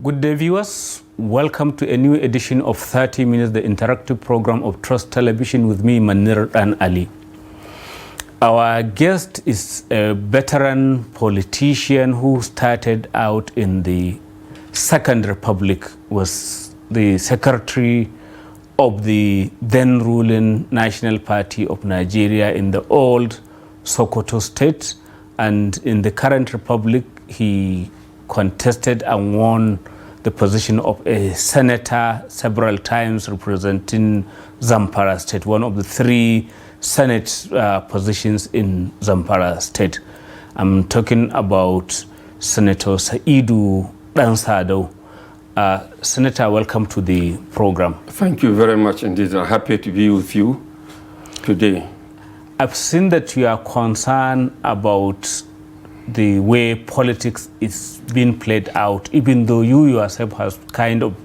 Good day, viewers. Welcome to a new edition of 30 Minutes, the interactive program of Trust Television with me, Manir and Ali. Our guest is a veteran politician who started out in the Second Republic, was the secretary of the then ruling National Party of Nigeria in the old Sokoto state, and in the current republic he contested and won the position of a senator several times, representing Zamfara state, one of the three Senate positions in Zamfara state. I'm talking about Senator Saidu Dansadau. Senator, welcome to the program. Thank you very much indeed. I'm happy to be with you today. I've seen that you are concerned about the way politics is being played out, even though you yourself has kind of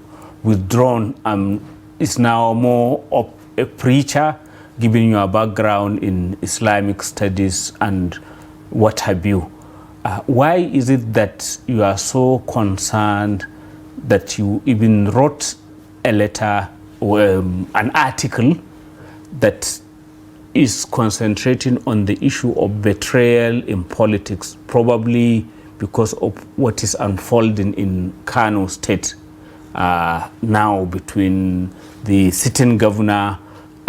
withdrawn and is now more of a preacher, given your background in Islamic studies and what have you. Why is it that you are so concerned that you even wrote a letter or an article that is concentrating on the issue of betrayal in politics, probably because of what is unfolding in Kano State now between the sitting governor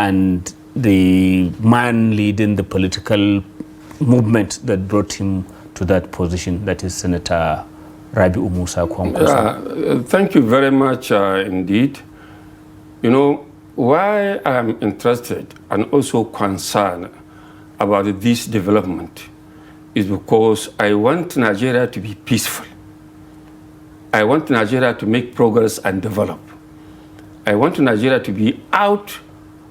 and the man leading the political movement that brought him to that position, that is Senator Rabi'u Musa Kwankwaso? Thank you very much indeed. You know, why I'm interested and also concerned about this development is because I want Nigeria to be peaceful. I want Nigeria to make progress and develop. I want Nigeria to be out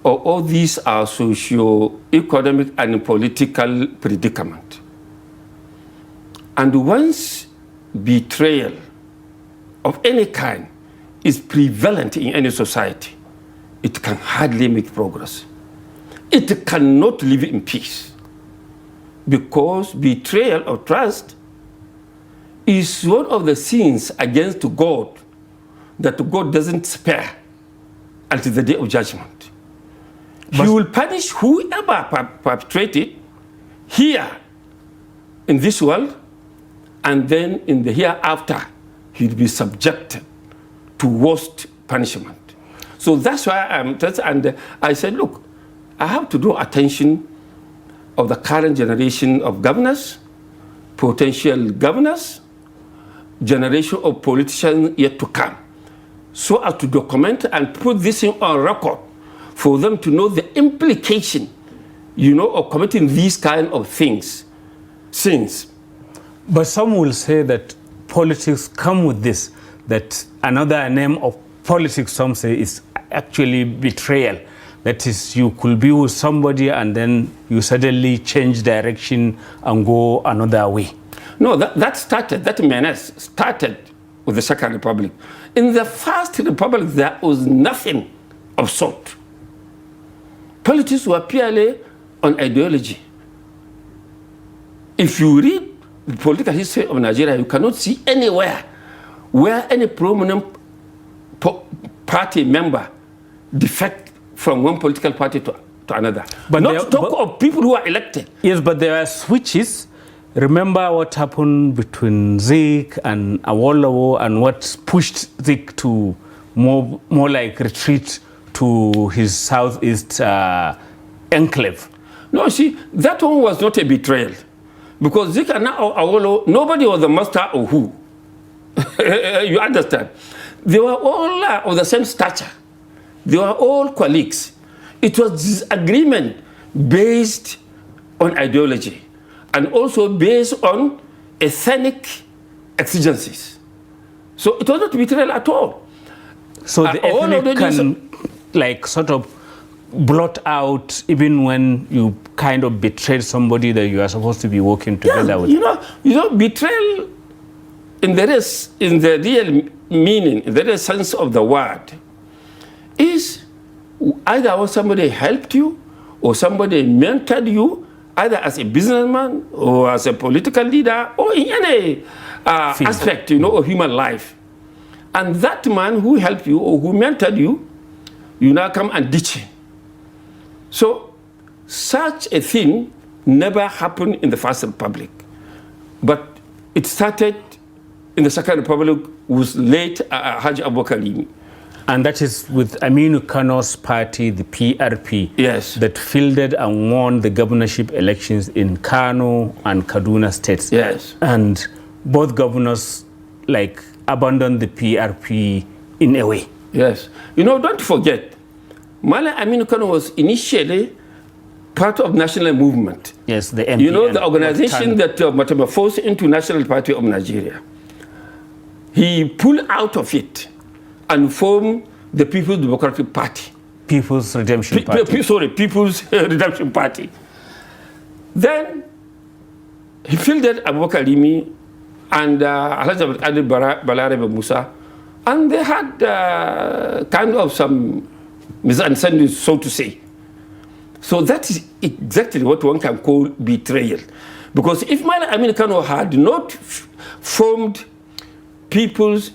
of all these socio-economic and political predicament. And once betrayal of any kind is prevalent in any society, it can hardly make progress. It cannot live in peace, because betrayal of trust is one of the sins against God that God doesn't spare until the day of judgment. He will punish whoever perpetrated here in this world, and then in the hereafter he'll be subjected to worst punishment. So that's why and I said, look, I have to draw attention of the current generation of governors, potential governors, generation of politicians yet to come, so as to document and put this thing on record for them to know the implication, of committing these kind of sins. But some will say that politics come with this, that another name of politics, some say, is actually betrayal. That is, you could be with somebody and then you suddenly change direction and go another way. No, that menace started with the Second Republic. In the First Republic, there was nothing of sort. Politics were purely on ideology. If you read the political history of Nigeria, you cannot see anywhere where any prominent party member defect from one political party to another. But not to talk of people who are elected. Yes, but there are switches. Remember what happened between Zik and Awolowo, and what pushed Zik to more like retreat to his southeast enclave. No, see, that one was not a betrayal, because Zik and Awolowo, nobody was the master of who. You understand? They were all of the same stature. They were all colleagues. It was disagreement based on ideology and also based on ethnic exigencies. So it was not betrayal at all. So the ethnic can like sort of blot out even when you kind of betrayed somebody that you are supposed to be working together with. You know, betrayal in the real meaning, in the real sense of the word, is either when somebody helped you or somebody mentored you, either as a businessman or as a political leader or in any aspect, of human life. And that man who helped you or who mentored you, you now come and ditch him. So such a thing never happened in the First Republic. But it started in the Second Republic with late Haji Abubakar Limi. And that is with Aminu Kano's party, the PRP, Yes. that fielded and won the governorship elections in Kano and Kaduna states. Yes. And both governors abandoned the PRP in a way. Yes. You know, don't forget, Malam Aminu Kano was initially part of national movement. Yes, the MPN. You know, the organization that metamorphosed into National Party of Nigeria. He pulled out of it and formed the People's Democratic Party. People's Redemption Party. People's Redemption Party. Then he fielded Abubakar Limi and Alhaji Adi Balarabe Musa, and they had kind of some misunderstandings, so to say. So that is exactly what one can call betrayal. Because if Malam Aminu Kano had not formed People's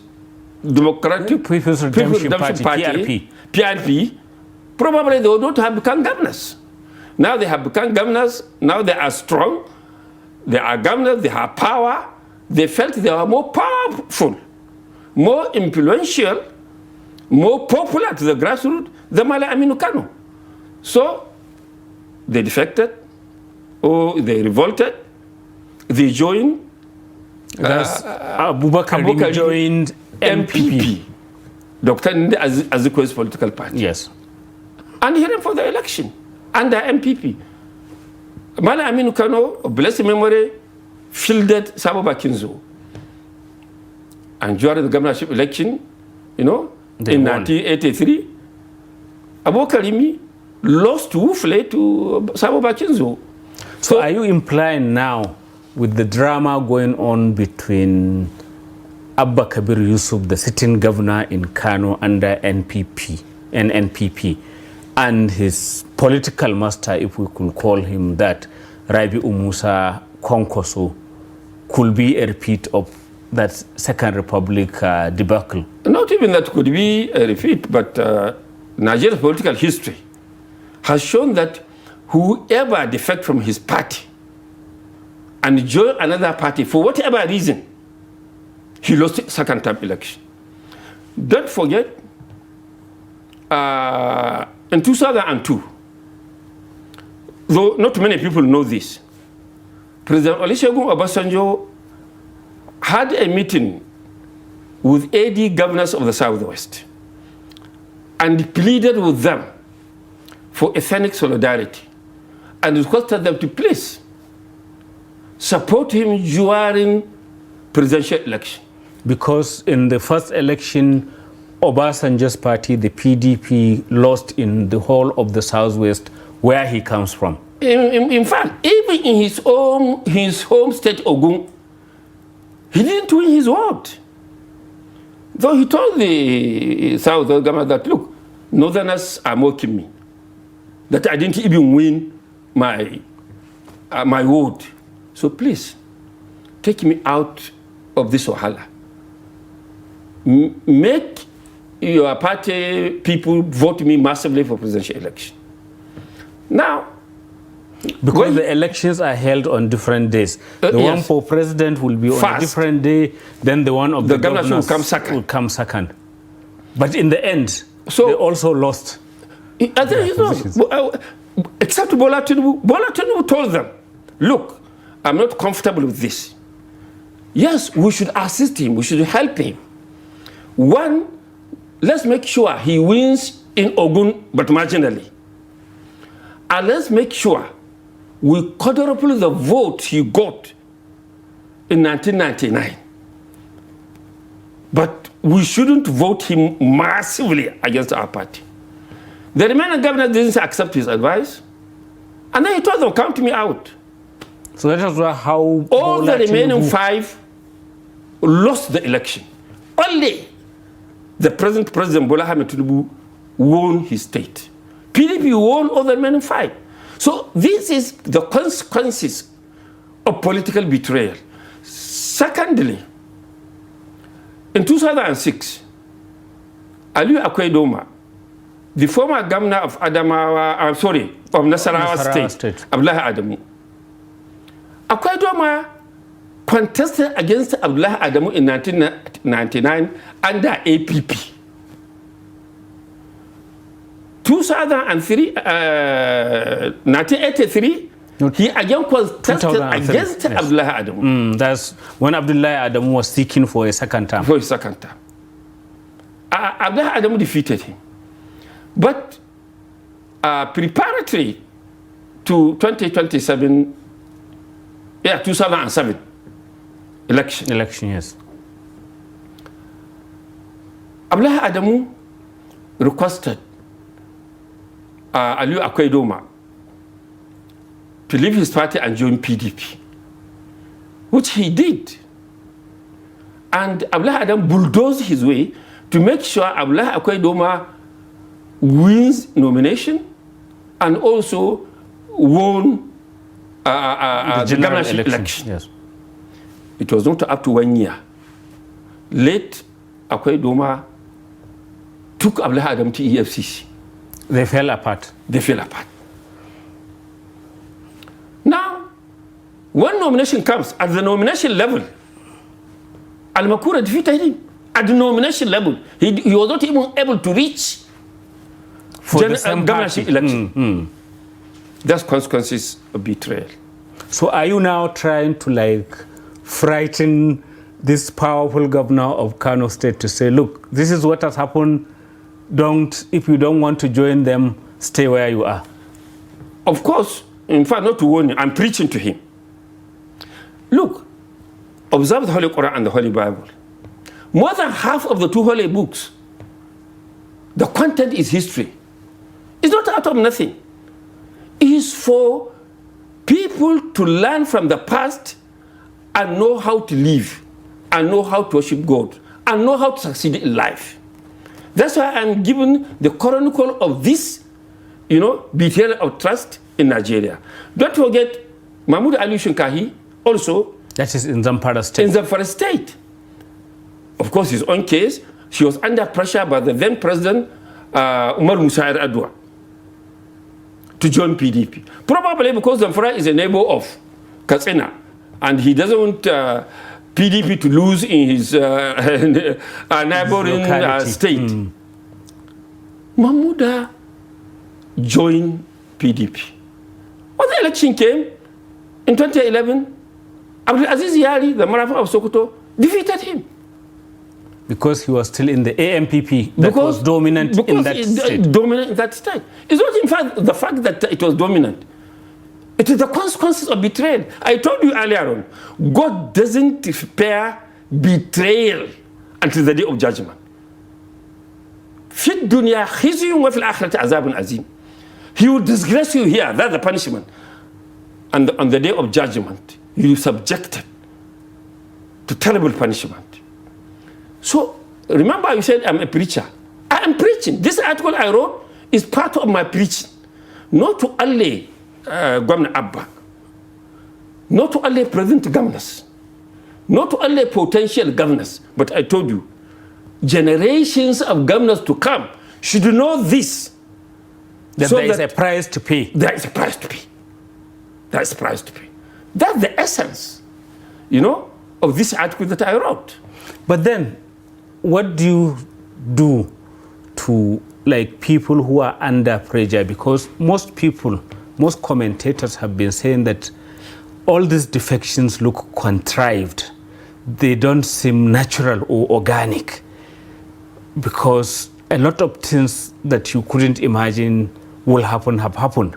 Democratic People's Redemption Party, PRP, probably they would not have become governors. Now they have become governors, now they are strong, they are governors, they have power. They felt they were more powerful, more influential, more popular to the grassroots than Malam Aminu Kano. So they defected, or they revolted, they joined. Abubakar joined MPP. Dr. Nde Azikwe's political party. Yes. And he ran for the election under MPP. Malam Aminu Kano, of blessed memory, fielded Sabo Bakinzo. And during the governorship election, you know, in 1983, Abubakar Limi lost woefully to Sabo Bakinzo. So are you implying now, with the drama going on between Abba Kabir Yusuf, the sitting governor in Kano under NPP, and his political master, if we could call him that, Rabi'u Musa Kwankwaso, could be a repeat of that Second Republic debacle? Not even that could be a repeat, but Nigeria's political history has shown that whoever defects from his party and join another party for whatever reason, he lost second term election. Don't forget, in 2002, though not many people know this, President Olusegun Obasanjo had a meeting with AD governors of the Southwest and pleaded with them for ethnic solidarity and requested them to please support him during presidential election. Because in the first election, Obasanjo's party, the PDP, lost in the whole of the Southwest, where he comes from. In fact, even in his home state, Ogun, he didn't win his ward. Though he told the Southern government that, look, Northerners are mocking me, that I didn't even win my ward. So please, take me out of this Wahala. Make your party people vote me massively for presidential election. Now, because the elections are held on different days. The yes. one for president will be on a different day, then the one of the governors will come second. But in the end, so, they also lost. Except Bola Tinubu. Bola Tinubu told them, look, I'm not comfortable with this. Yes, we should assist him, we should help him. One, let's make sure he wins in Ogun, but marginally. And let's make sure we quadruple the vote he got in 1999. But we shouldn't vote him massively against our party. The remaining governor didn't accept his advice. And then he told them, count me out. So that is how all the remaining 5 lost the election. Only the present President Bola Ahmed Tinubu won his state. PDP won all the remaining 5. So this is the consequences of political betrayal. Secondly, in 2006, Aliyu Akwaidoma, the former governor of Adamawa, of Nasarawa State, Abdullahi Adamu. Akwaidoma contested against Abdullahi Adamu in 1999 under APP. 1983, he again contested against Abdullahi Adamu. That's when Abdullahi Adamu was seeking for a second term. Abdullahi Adamu defeated him. But preparatory to 2007 election, yes. Abdullahi Adamu requested Aliyu Akwaidoma to leave his party and join PDP, which he did. And Abdullahi Adamu bulldozed his way to make sure Abdullahi Akwaidoma wins nomination and also won the governorship election. Yes. It was not up to 1 year. Late Akwaidoma took Abdullahi Adamu to EFCC. They fell apart. Now, when nomination comes, at the nomination level, Al-Makura defeated him. At the nomination level, he was not even able to reach for the governorship election. That's consequences of betrayal. So are you now trying to frighten this powerful governor of Kano State to say, look, this is what has happened. If you don't want to join them, stay where you are? Of course, in fact, not to warn you, I'm preaching to him. Look, observe the Holy Quran and the Holy Bible. More than half of the two holy books, the content is history. It's not out of nothing. It's for people to learn from the past and know how to live, and know how to worship God, and know how to succeed in life. That's why I'm given the chronicle of this, betrayal of trust in Nigeria. Don't forget, Mahmoud Ali Shinkahi also. That is in Zamfara State. In Zamfara State. Of course, his own case, she was under pressure by the then president, Umar Musa Adwa, to join PDP. Probably because Zamfara is a neighbor of Katsina, and he doesn't want PDP to lose in his neighboring state. Mahmouda joined PDP. When the election came in 2011, Abdul Aziz Yari, the Marafa of Sokoto, defeated him. Because he was still in the AMPP that was dominant in that state. Dominant in that state. It's not in fact the fact that it was dominant. It is the consequences of betrayal. I told you earlier on, God doesn't spare betrayal until the day of judgment. في الدنيا خزي وفي الآخرة عذاب عظيم. He will disgrace you here. That's the punishment. And on the day of judgment, you are subjected to terrible punishment. So remember, I said I'm a preacher. I am preaching. This article I wrote is part of my preaching. Not to only Governor Abba, not to only present governors, not to only potential governors, but I told you, generations of governors to come should know this. That there is a price to pay. There is a price to pay. There is a price to pay. That's the essence, of this article that I wrote. But then, what do you do to people who are under pressure? Because most commentators have been saying that all these defections look contrived. They don't seem natural or organic, because a lot of things that you couldn't imagine will happen have happened.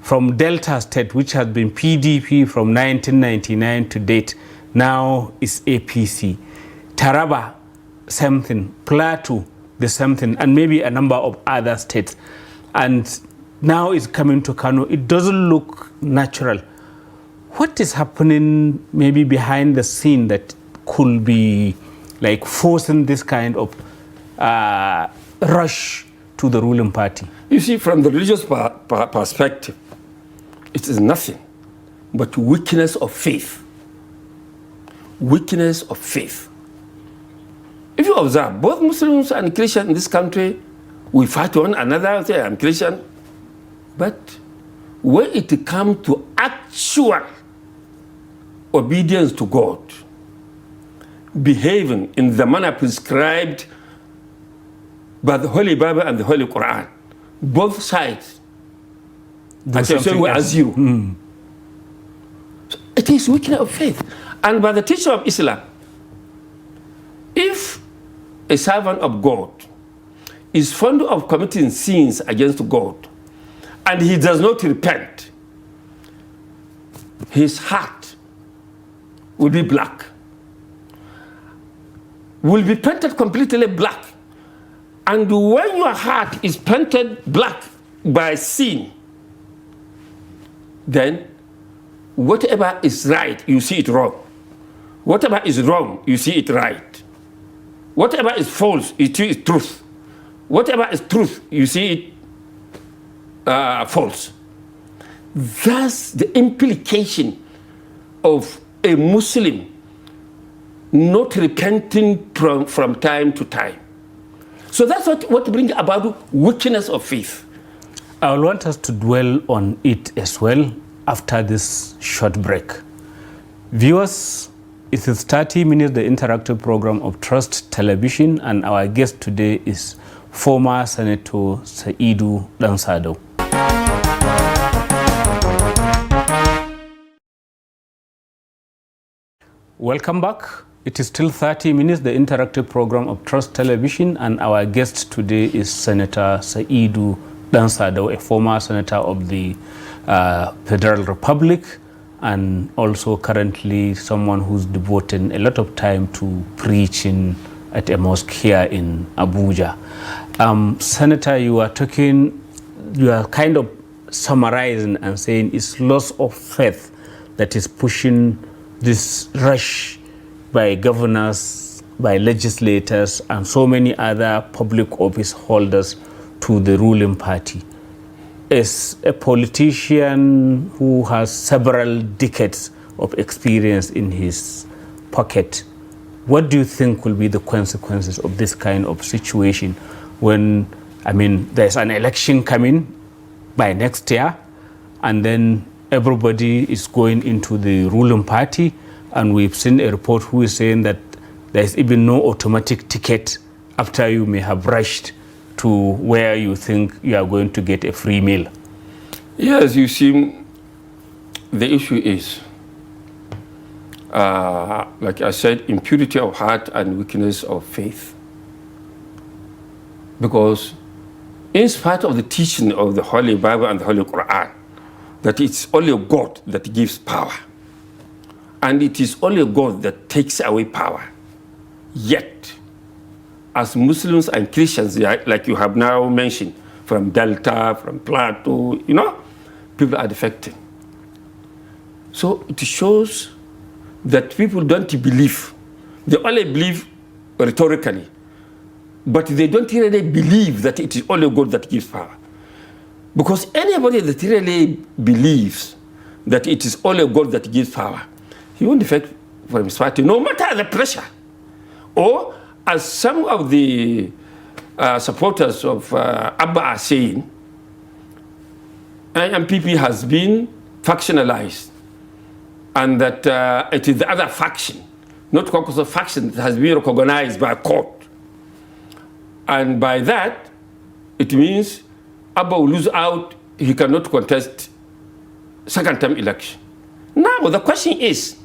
From Delta State, which has been PDP from 1999 to date, now is APC. Taraba, same thing. Plateau, the same thing. And maybe a number of other states. And now it's coming to Kano. It doesn't look natural. What is happening maybe behind the scene that could be forcing this kind of rush to the ruling party? You see, from the religious perspective, it is nothing but weakness of faith. Weakness of faith. If If you observe, both Muslims and Christians in this country, we fight one another, say, I'm Christian. But when it comes to actual obedience to God, behaving in the manner prescribed by the Holy Bible and the Holy Quran, both sides, we are zero. So it is weakness of faith. And by the teaching of Islam, if a servant of God is fond of committing sins against God and he does not repent, his heart will be black, will be painted completely black. And when your heart is painted black by sin, then whatever is right, you see it wrong. Whatever is wrong, you see it right. Whatever is false, you see it truth. Whatever is truth, you see it false. That's the implication of a Muslim not repenting from time to time. So that's what brings about weakness of faith. I will want us to dwell on it as well after this short break. Viewers, it is 30 Minutes, the interactive program of Trust Television, and our guest today is former Senator Saidu Dansadau. Welcome back. It is still 30 Minutes, the interactive program of Trust Television, and our guest today is Senator Saidu Dansadau, a former senator of the Federal Republic, and also currently someone who's devoting a lot of time to preaching at a mosque here in Abuja. Senator, you are kind of summarizing and saying it's loss of faith that is pushing this rush by governors, by legislators, and so many other public office holders to the ruling party. As a politician who has several decades of experience in his pocket, what do you think will be the consequences of this kind of situation when, there's an election coming by next year, and then everybody is going into the ruling party, and we've seen a report who is saying that there's even no automatic ticket after you may have rushed to where you think you are going to get a free meal? Yes, you see, the issue is, like I said, impurity of heart and weakness of faith. Because in spite of the teaching of the Holy Bible and the Holy Quran, that it's only God that gives power, and it is only God that takes away power. Yet, as Muslims and Christians, like you have now mentioned, from Delta, from Plateau, people are defecting. So it shows that people don't believe. They only believe rhetorically, but they don't really believe that it is only God that gives power. Because anybody that really believes that it is only God that gives power, he won't defect from his party, no matter the pressure. Or, as some of the supporters of Abba are saying, MPP has been factionalized, and that it is the other faction, not caucus of faction, that has been recognized by a court. And by that, it means Abba will lose out, he cannot contest second-term election. Now, the question is,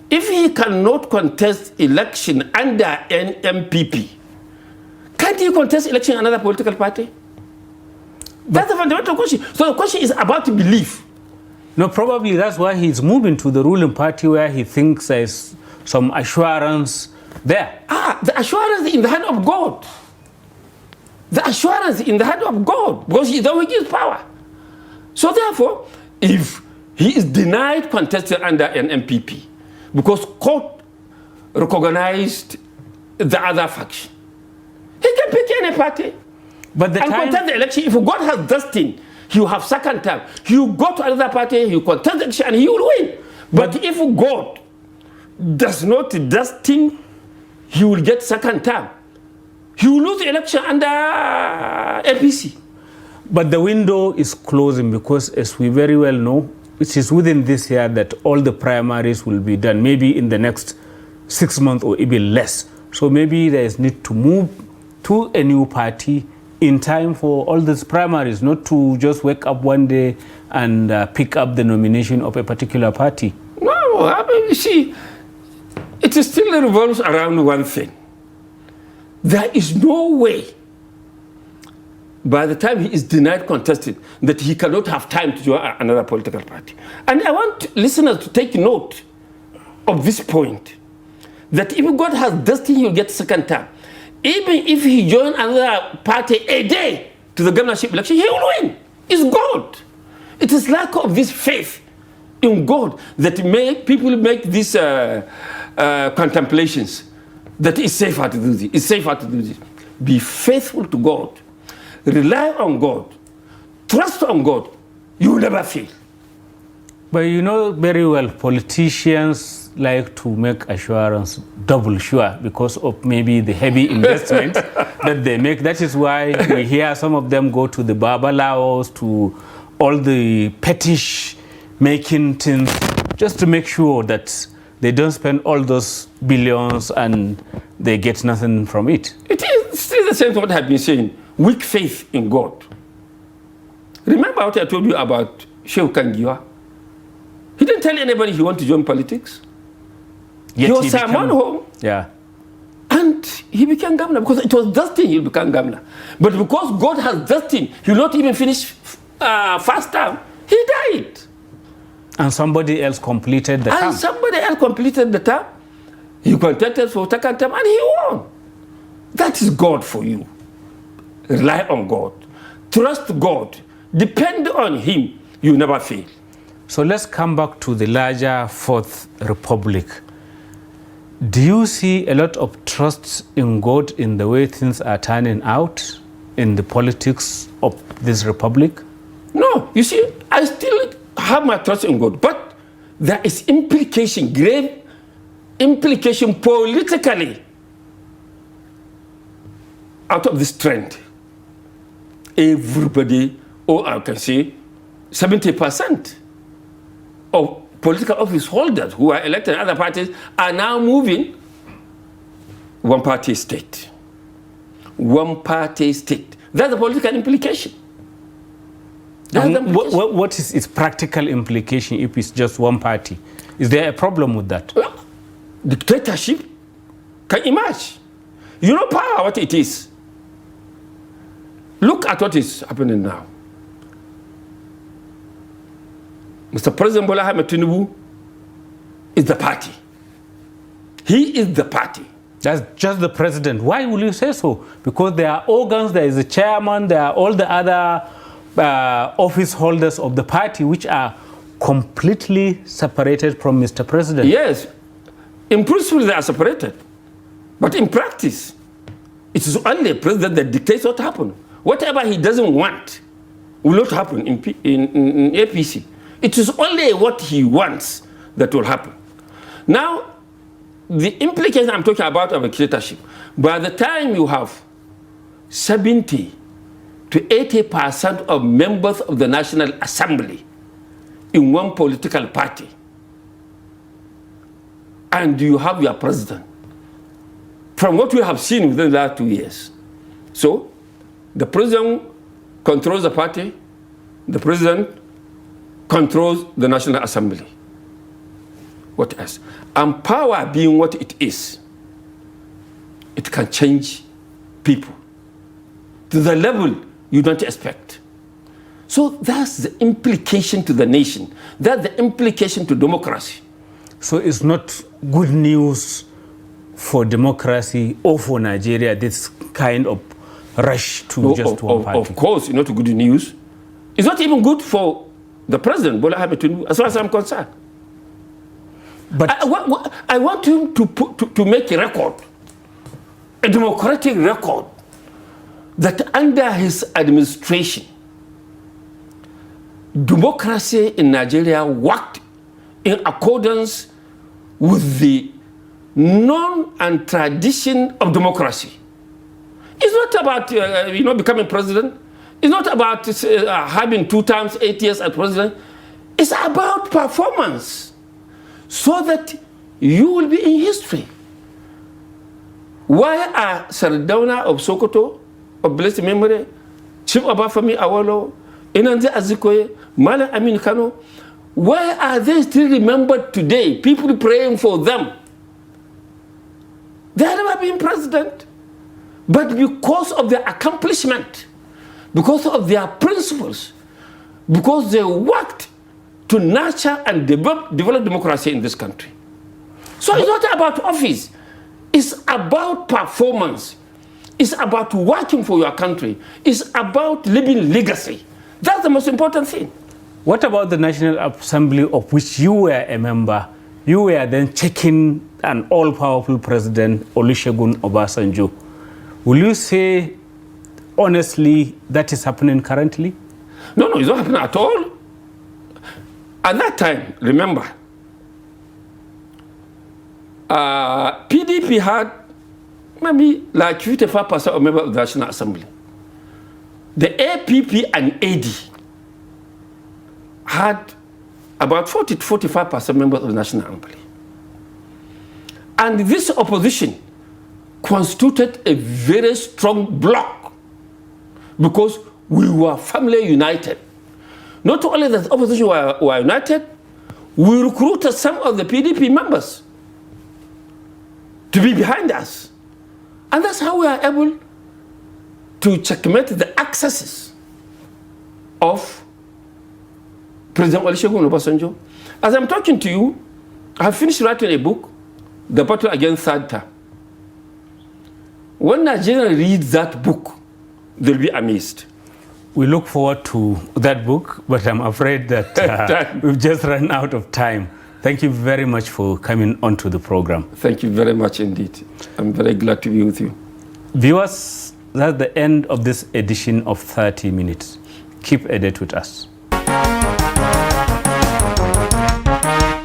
if he cannot contest election under an MPP, can't he contest election in another political party? That's the fundamental question. So the question is about belief. No, probably that's why he's moving to the ruling party, where he thinks there's some assurance there. The assurance in the hand of God. The assurance in the hand of God, because he is the one who gives power. So therefore, if he is denied contesting under an MPP, because court recognized the other faction, he can pick any party. But and contest the election. If God has destined, he will have second term. He will go to another party, he will contest the election, and he will win. But if God does not destine he will get second term. He will lose the election under APC. But the window is closing because, as we very well know, it is within this year that all the primaries will be done, maybe in the next 6 months or even less. So maybe there is need to move to a new party in time for all these primaries, not to just wake up one day and pick up the nomination of a particular party. No, I mean, you see, it still revolves around one thing. There is no way, by the time he is denied contesting, that he cannot have time to join another political party. And I want listeners to take note of this point, that if God has destined, he will get second term. Even if he joins another party a day to the governorship election, he will win. It's God. It is lack of this faith in God that make people make these contemplations that it's safer to do this. It's safer to do this. Be faithful to God. Rely on God. Trust on God. You will never fail. But you know very well, politicians like to make assurance double sure because of maybe the heavy investment that they make. That is why we hear some of them go to the babalaos, to all the petish making things, just to make sure that they don't spend all those billions and they get nothing from it. It is still the same thing what I've been saying. Weak faith in God. Remember what I told you about Sheikh Kangiwa? He didn't tell anybody he wanted to join politics. Yet he was summoned home. Yeah. And he became governor because it was destined he'll become governor. But because God has destined, he'll not even finish first term. He died. And somebody else completed the term. And somebody else completed the term. He contested for second term and he won. That is God for you. Rely on God. Trust God. Depend on him. You never fail. So let's come back to the larger Fourth Republic. Do you see a lot of trust in God in the way things are turning out in the politics of this republic? No, you see, I still have my trust in God, but there is implication, grave implication politically out of this trend. Everybody, or I can say 70% of political office holders who are elected in other parties are now moving one party state. One party state. That's the political implication. What is its practical implication if it's just one party? Is there a problem with that? Well, dictatorship can emerge. You know power, what it is. Look at what is happening now. Mr. President Bola Ahmed Tinubu is the party. He is the party. That's just the president. Why will you say so? Because there are organs, there is a chairman, there are all the other office holders of the party which are completely separated from Mr. President. Yes. In principle, they are separated. But in practice, it is only a president that dictates what happens. Whatever he doesn't want will not happen in APC. It is only what he wants that will happen. Now, the implication I'm talking about of a dictatorship, by the time you have 70 to 80% of members of the National Assembly in one political party, and you have your president, from what we have seen within the last 2 years. So, the president controls the party, the president controls the National Assembly. What else? And power being what it is, it can change people to the level you don't expect. So that's the implication to the nation. That's the implication to democracy. So it's not good news for democracy or for Nigeria, this kind of rush to just one party. Of course, it's not good news. It's not even good for the president, Bola Ahmed Tinubu, as far as I'm concerned. But I want him to make a record, a democratic record, that under his administration, democracy in Nigeria worked in accordance with the norm and tradition of democracy. It's not about becoming president. It's not about having 2 times 8 years as president. It's about performance, so that you will be in history. Why are Sardauna of Sokoto, of blessed memory, Chief Obafemi Awolowo, Inanze Azikiwe, Malam Aminu Kano, why are they still remembered today? People praying for them. They have never been president. But because of their accomplishment, because of their principles, because they worked to nurture and develop democracy in this country. So it's not about office. It's about performance. It's about working for your country. It's about leaving legacy. That's the most important thing. What about the National Assembly, of which you were a member? You were then checking an all-powerful president, Olusegun Obasanjo. Will you say, honestly, that is happening currently? No, it's not happening at all. At that time, remember, PDP had maybe like 55% of members of the National Assembly. The APP and AD had about 40 to 45% members of the National Assembly. And this opposition constituted a very strong bloc because we were firmly united. Not only that the opposition were united, we recruited some of the PDP members to be behind us. And that's how we are able to checkmate the excesses of President Olusegun Obasanjo. As I'm talking to you, I have finished writing a book, The Battle Against Third Term. When Nigerians read that book, they'll be amazed. We look forward to that book, but I'm afraid that we've just run out of time. Thank you very much for coming onto the program. Thank you very much indeed. I'm very glad to be with you. Viewers, that's the end of this edition of 30 Minutes. Keep a date with us.